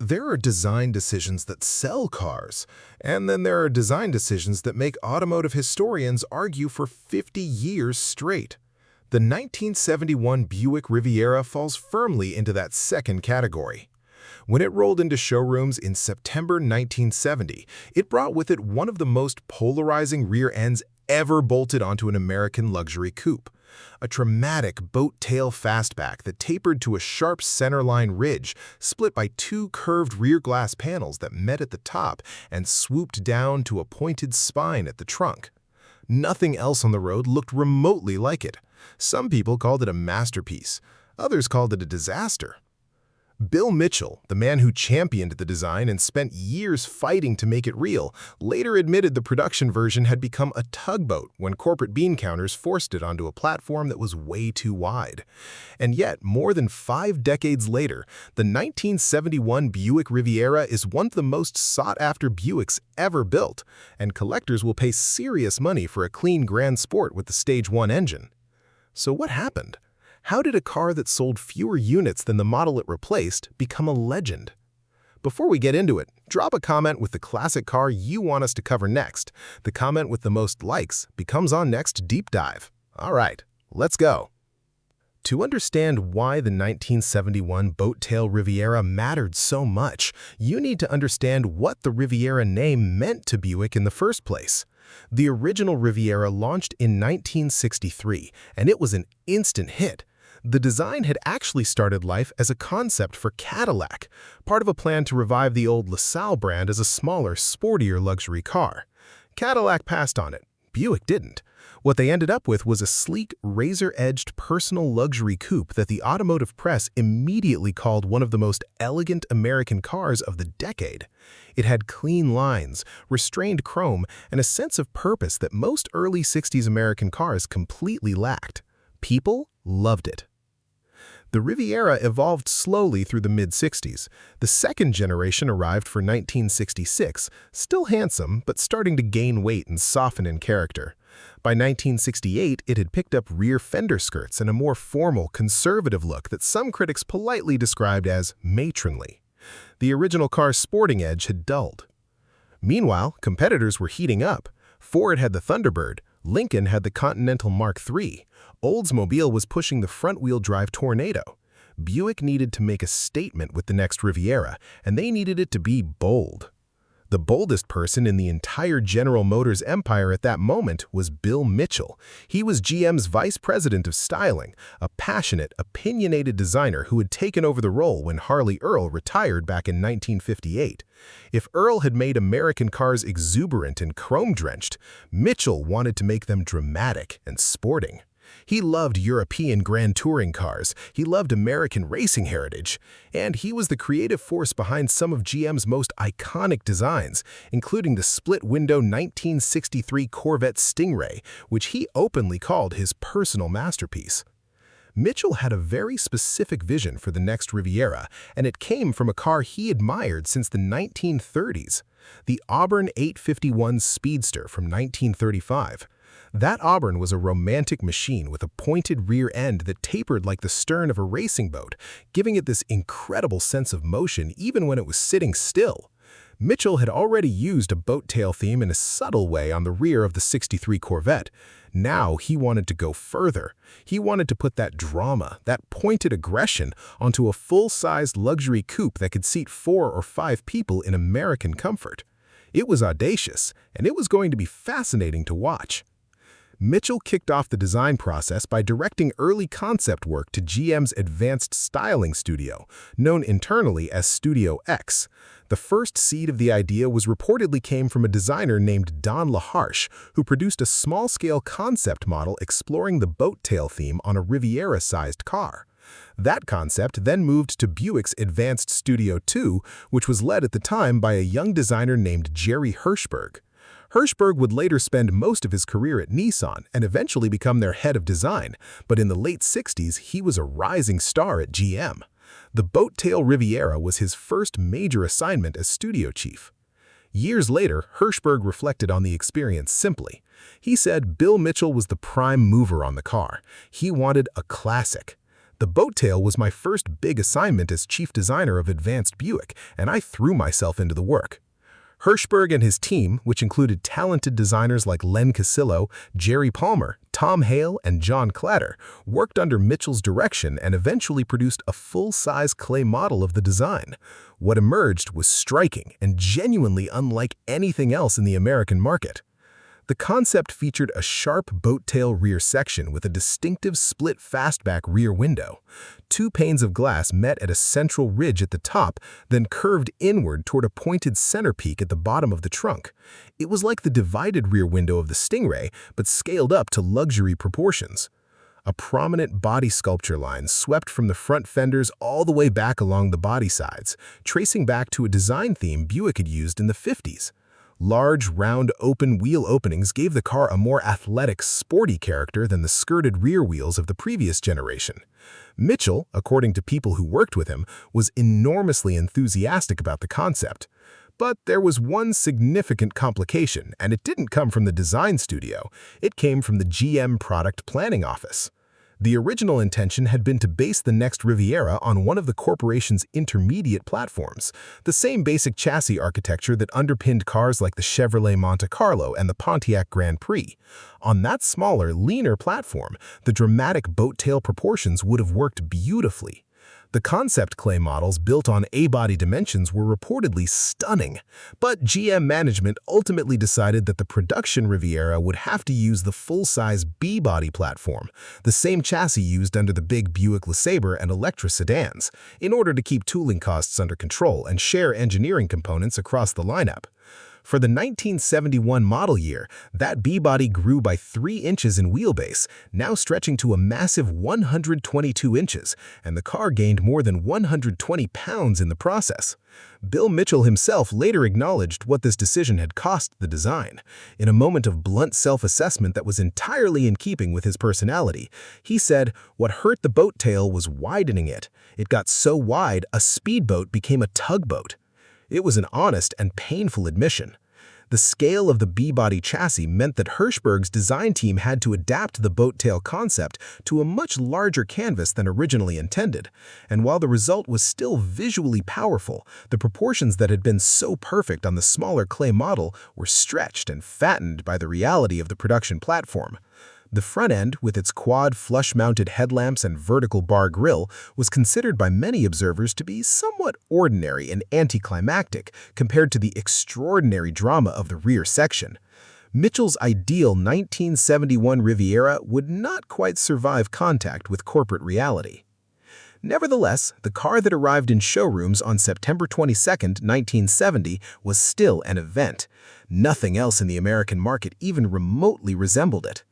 There are design decisions that sell cars, and then there are design decisions that make automotive historians argue for 50 years straight. The 1971 Buick Riviera falls firmly into that second category. When it rolled into showrooms in September 1970, it brought with it one of the most polarizing rear ends ever bolted onto an American luxury coupe. A dramatic boat-tail fastback that tapered to a sharp centerline ridge, split by two curved rear glass panels that met at the top and swooped down to a pointed spine at the trunk. Nothing else on the road looked remotely like it. Some people called it a masterpiece. Others called it a disaster. Bill Mitchell, the man who championed the design and spent years fighting to make it real, later admitted the production version had become a tugboat when corporate bean counters forced it onto a platform that was way too wide. And yet, more than 5 decades later, the 1971 Buick Riviera is one of the most sought-after Buicks ever built, and collectors will pay serious money for a clean Grand Sport with the Stage 1 engine. So what happened? How did a car that sold fewer units than the model it replaced become a legend? Before we get into it, drop a comment with the classic car you want us to cover next. The comment with the most likes becomes our next deep dive. All right, let's go. To understand why the 1971 boat-tail Riviera mattered so much, you need to understand what the Riviera name meant to Buick in the first place. The original Riviera launched in 1963, and it was an instant hit. The design had actually started life as a concept for Cadillac, part of a plan to revive the old LaSalle brand as a smaller, sportier luxury car. Cadillac passed on it. Buick didn't. What they ended up with was a sleek, razor-edged personal luxury coupe that the automotive press immediately called one of the most elegant American cars of the decade. It had clean lines, restrained chrome, and a sense of purpose that most early-60s American cars completely lacked. People loved it. The Riviera evolved slowly through the mid-60s. The second generation arrived for 1966, still handsome but starting to gain weight and soften in character. By 1968, it had picked up rear fender skirts and a more formal, conservative look that some critics politely described as matronly. The original car's sporting edge had dulled. Meanwhile, competitors were heating up. Ford had the Thunderbird, Lincoln had the Continental Mark III, Oldsmobile was pushing the front-wheel drive Tornado. Buick needed to make a statement with the next Riviera, and they needed it to be bold. The boldest person in the entire General Motors empire at that moment was Bill Mitchell. He was GM's vice president of styling, a passionate, opinionated designer who had taken over the role when Harley Earl retired back in 1958. If Earl had made American cars exuberant and chrome-drenched, Mitchell wanted to make them dramatic and sporting. He loved European Grand Touring cars, he loved American racing heritage, and he was the creative force behind some of GM's most iconic designs, including the split-window 1963 Corvette Stingray, which he openly called his personal masterpiece. Mitchell had a very specific vision for the next Riviera, and it came from a car he admired since the 1930s, the Auburn 851 Speedster from 1935. That Auburn was a romantic machine with a pointed rear end that tapered like the stern of a racing boat, giving it this incredible sense of motion even when it was sitting still. Mitchell had already used a boat-tail theme in a subtle way on the rear of the '63 Corvette. Now he wanted to go further. He wanted to put that drama, that pointed aggression, onto a full-sized luxury coupe that could seat 4 or 5 people in American comfort. It was audacious, and it was going to be fascinating to watch. Mitchell kicked off the design process by directing early concept work to GM's Advanced Styling Studio, known internally as Studio X. The first seed of the idea was reportedly came from a designer named Don LaHarche, who produced a small-scale concept model exploring the boat-tail theme on a Riviera-sized car. That concept then moved to Buick's Advanced Studio 2, which was led at the time by a young designer named Jerry Hirschberg. Hirschberg would later spend most of his career at Nissan and eventually become their head of design, but in the late '60s, he was a rising star at GM. The boat-tail Riviera was his first major assignment as studio chief. Years later, Hirschberg reflected on the experience simply. He said Bill Mitchell was the prime mover on the car. He wanted a classic. The boat tail was my first big assignment as chief designer of Advanced Buick, and I threw myself into the work. Hirschberg and his team, which included talented designers like Len Casillo, Jerry Palmer, Tom Hale, and John Clatter, worked under Mitchell's direction and eventually produced a full-size clay model of the design. What emerged was striking and genuinely unlike anything else in the American market. The concept featured a sharp boat tail rear section with a distinctive split fastback rear window. Two panes of glass met at a central ridge at the top, then curved inward toward a pointed center peak at the bottom of the trunk. It was like the divided rear window of the Stingray, but scaled up to luxury proportions. A prominent body sculpture line swept from the front fenders all the way back along the body sides, tracing back to a design theme Buick had used in the 50s. Large, round, open wheel openings gave the car a more athletic, sporty character than the skirted rear wheels of the previous generation. Mitchell, according to people who worked with him, was enormously enthusiastic about the concept. But there was one significant complication, and it didn't come from the design studio. It came from the GM product planning office. The original intention had been to base the next Riviera on one of the corporation's intermediate platforms, the same basic chassis architecture that underpinned cars like the Chevrolet Monte Carlo and the Pontiac Grand Prix. On that smaller, leaner platform, the dramatic boat tail proportions would have worked beautifully. The concept clay models built on A-body dimensions were reportedly stunning, but GM management ultimately decided that the production Riviera would have to use the full-size B-body platform, the same chassis used under the big Buick LeSabre and Electra sedans, in order to keep tooling costs under control and share engineering components across the lineup. For the 1971 model year, that B-body grew by 3 inches in wheelbase, now stretching to a massive 122 inches, and the car gained more than 120 pounds in the process. Bill Mitchell himself later acknowledged what this decision had cost the design. In a moment of blunt self-assessment that was entirely in keeping with his personality, he said, "What hurt the boat tail was widening it. It got so wide, a speedboat became a tugboat." It was an honest and painful admission. The scale of the B-body chassis meant that Hirschberg's design team had to adapt the boat tail concept to a much larger canvas than originally intended. And while the result was still visually powerful, the proportions that had been so perfect on the smaller clay model were stretched and fattened by the reality of the production platform. The front end, with its quad flush-mounted headlamps and vertical bar grille, was considered by many observers to be somewhat ordinary and anticlimactic compared to the extraordinary drama of the rear section. Mitchell's ideal 1971 Riviera would not quite survive contact with corporate reality. Nevertheless, the car that arrived in showrooms on September 22, 1970, was still an event. Nothing else in the American market even remotely resembled it.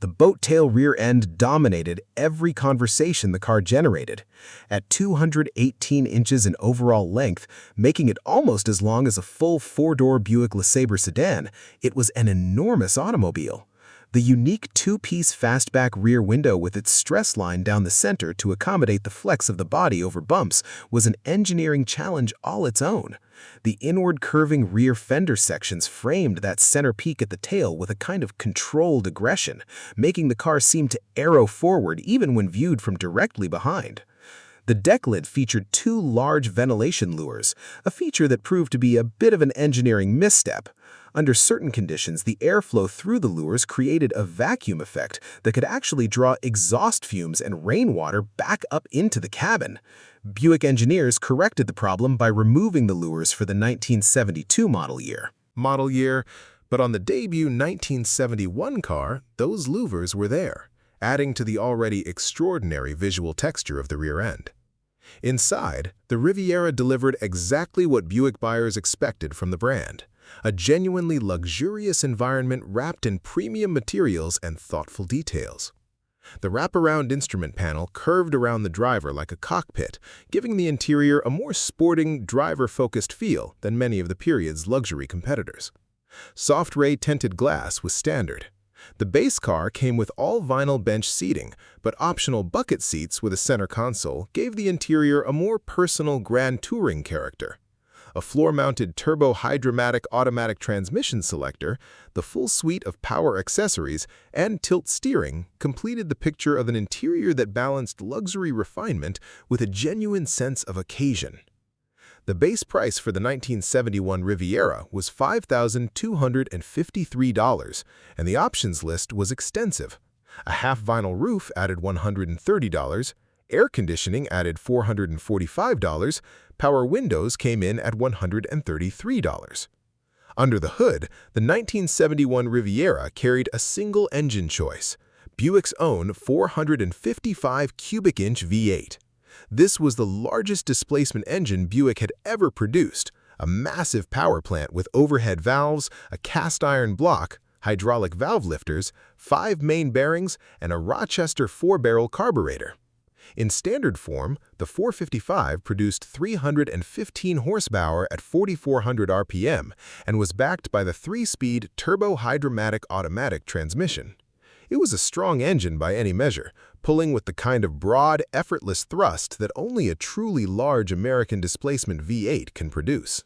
The boat tail rear end dominated every conversation the car generated. At 218 inches in overall length, making it almost as long as a full 4-door Buick LeSabre sedan, it was an enormous automobile. The unique 2-piece fastback rear window with its stress line down the center to accommodate the flex of the body over bumps was an engineering challenge all its own. The inward curving rear fender sections framed that center peak at the tail with a kind of controlled aggression, making the car seem to arrow forward even when viewed from directly behind. The deck lid featured 2 large ventilation lures, a feature that proved to be a bit of an engineering misstep. Under certain conditions, the airflow through the lures created a vacuum effect that could actually draw exhaust fumes and rainwater back up into the cabin. Buick engineers corrected the problem by removing the lures for the 1972 model year. But on the debut 1971 car, those louvers were there, adding to the already extraordinary visual texture of the rear end. Inside, the Riviera delivered exactly what Buick buyers expected from the brand. A genuinely luxurious environment wrapped in premium materials and thoughtful details. The wraparound instrument panel curved around the driver like a cockpit, giving the interior a more sporting, driver-focused feel than many of the period's luxury competitors. Soft ray tinted glass was standard. The base car came with all vinyl bench seating, but optional bucket seats with a center console gave the interior a more personal grand touring character. a floor-mounted turbo-hydromatic automatic transmission selector, the full suite of power accessories, and tilt steering completed the picture of an interior that balanced luxury refinement with a genuine sense of occasion. The base price for the 1971 Riviera was $5,253, and the options list was extensive. A half-vinyl roof added $130, air conditioning added $445, power windows came in at $133. Under the hood, the 1971 Riviera carried a single engine choice, Buick's own 455 cubic inch V8. This was the largest displacement engine Buick had ever produced, a massive power plant with overhead valves, a cast-iron block, hydraulic valve lifters, 5 main bearings, and a Rochester 4-barrel carburetor. In standard form, the 455 produced 315 horsepower at 4,400 RPM and was backed by the 3-speed turbo-hydromatic automatic transmission. It was a strong engine by any measure, pulling with the kind of broad, effortless thrust that only a truly large American displacement V8 can produce.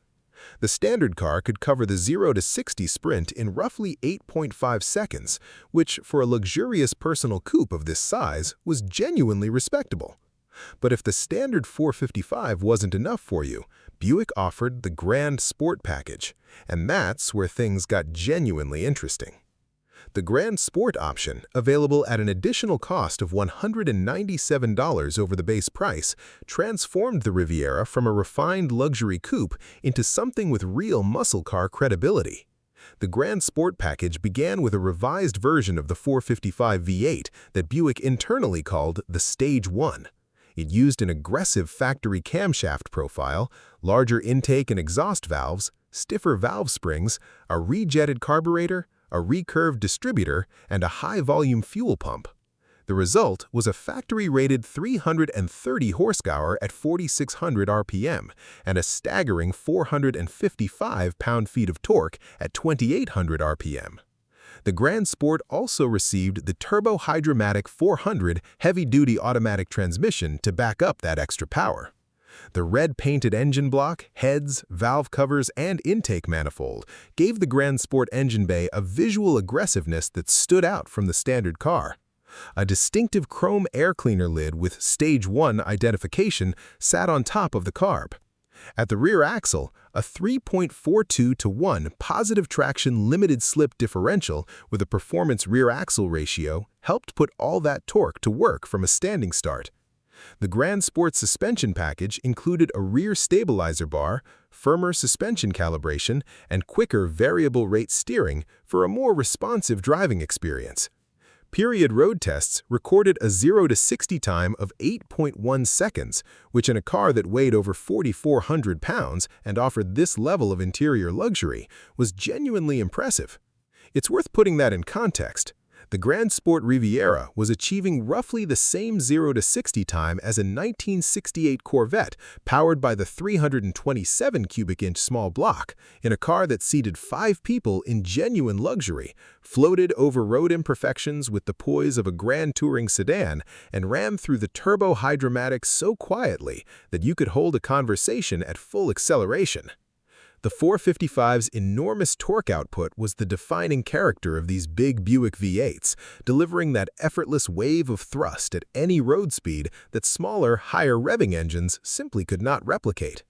The standard car could cover the 0 to 60 sprint in roughly 8.5 seconds, which, for a luxurious personal coupe of this size, was genuinely respectable. But if the standard 455 wasn't enough for you, Buick offered the Grand Sport package, and that's where things got genuinely interesting. The Grand Sport option, available at an additional cost of $197 over the base price, transformed the Riviera from a refined luxury coupe into something with real muscle car credibility. The Grand Sport package began with a revised version of the 455 V8 that Buick internally called the Stage 1. It used an aggressive factory camshaft profile, larger intake and exhaust valves, stiffer valve springs, a rejetted carburetor, a recurved distributor, and a high-volume fuel pump. The result was a factory-rated 330 horsepower at 4,600 RPM and a staggering 455 pound-feet of torque at 2,800 RPM. The Grand Sport also received the turbo-hydromatic 400 heavy-duty automatic transmission to back up that extra power. The red-painted engine block, heads, valve covers, and intake manifold gave the Grand Sport engine bay a visual aggressiveness that stood out from the standard car. A distinctive chrome air cleaner lid with Stage 1 identification sat on top of the carb. At the rear axle, a 3.42-to-1 positive traction limited slip differential with a performance rear axle ratio helped put all that torque to work from a standing start. The Grand Sport suspension package included a rear stabilizer bar, firmer suspension calibration, and quicker variable rate steering for a more responsive driving experience. Period road tests recorded a 0 to 60 time of 8.1 seconds, which in a car that weighed over 4,400 pounds and offered this level of interior luxury was genuinely impressive. It's worth putting that in context. The Grand Sport Riviera was achieving roughly the same 0 to 60 time as a 1968 Corvette powered by the 327 cubic inch small block in a car that seated 5 people in genuine luxury, floated over road imperfections with the poise of a grand touring sedan, and ran through the turbo-hydromatic so quietly that you could hold a conversation at full acceleration. The 455's enormous torque output was the defining character of these big Buick V8s, delivering that effortless wave of thrust at any road speed that smaller, higher revving engines simply could not replicate.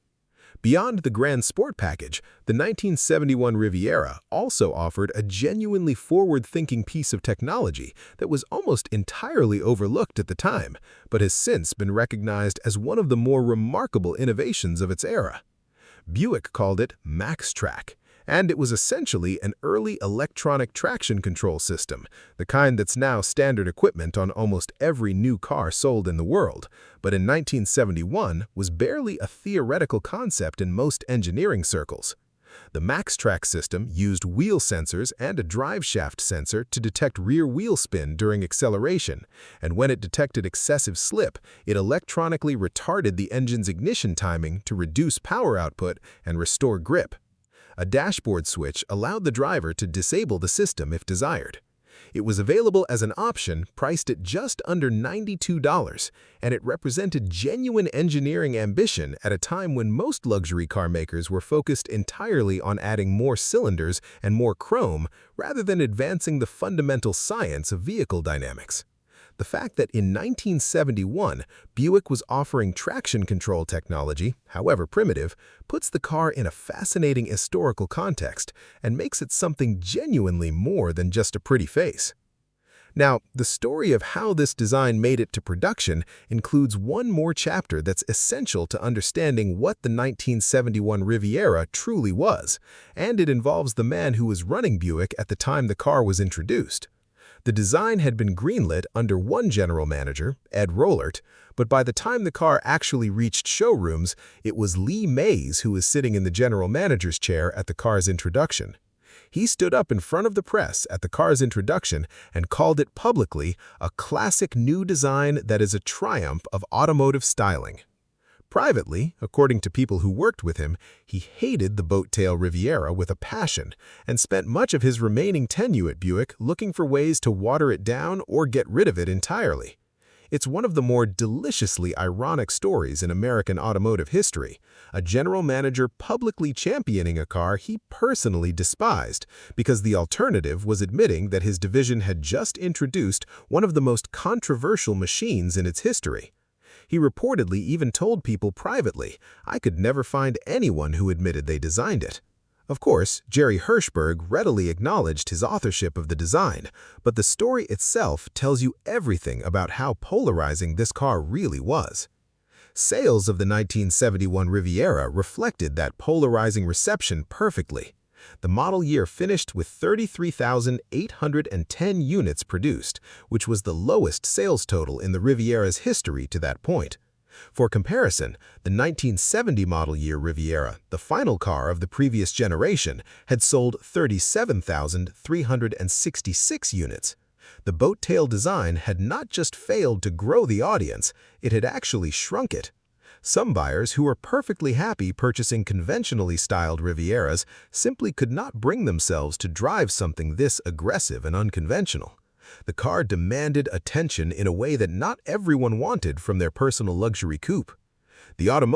Beyond the Grand Sport package, the 1971 Riviera also offered a genuinely forward-thinking piece of technology that was almost entirely overlooked at the time, but has since been recognized as one of the more remarkable innovations of its era. Buick called it MaxTrack, and it was essentially an early electronic traction control system, the kind that's now standard equipment on almost every new car sold in the world, but in 1971 was barely a theoretical concept in most engineering circles. The MaxTrack system used wheel sensors and a drive shaft sensor to detect rear wheel spin during acceleration, and when it detected excessive slip, it electronically retarded the engine's ignition timing to reduce power output and restore grip. A dashboard switch allowed the driver to disable the system if desired. It was available as an option priced at just under $92, and it represented genuine engineering ambition at a time when most luxury car makers were focused entirely on adding more cylinders and more chrome rather than advancing the fundamental science of vehicle dynamics. The fact that in 1971, Buick was offering traction control technology, however primitive, puts the car in a fascinating historical context and makes it something genuinely more than just a pretty face. Now, the story of how this design made it to production includes one more chapter that's essential to understanding what the 1971 Riviera truly was, and it involves the man who was running Buick at the time the car was introduced. The design had been greenlit under one general manager, Ed Rollert, but by the time the car actually reached showrooms, it was Lee Mays who was sitting in the general manager's chair at the car's introduction. He stood up in front of the press at the car's introduction and called it publicly a classic new design that is a triumph of automotive styling. Privately, according to people who worked with him, he hated the boat-tail Riviera with a passion and spent much of his remaining tenure at Buick looking for ways to water it down or get rid of it entirely. It's one of the more deliciously ironic stories in American automotive history, a general manager publicly championing a car he personally despised because the alternative was admitting that his division had just introduced one of the most controversial machines in its history. He reportedly even told people privately, "I could never find anyone who admitted they designed it." Of course, Jerry Hirschberg readily acknowledged his authorship of the design, but the story itself tells you everything about how polarizing this car really was. Sales of the 1971 Riviera reflected that polarizing reception perfectly. The model year finished with 33,810 units produced, which was the lowest sales total in the Riviera's history to that point. For comparison, the 1970 model year Riviera, the final car of the previous generation, had sold 37,366 units. The boat-tail design had not just failed to grow the audience, it had actually shrunk it. Some buyers who were perfectly happy purchasing conventionally styled Rivieras simply could not bring themselves to drive something this aggressive and unconventional. The car demanded attention in a way that not everyone wanted from their personal luxury coupe. The automotive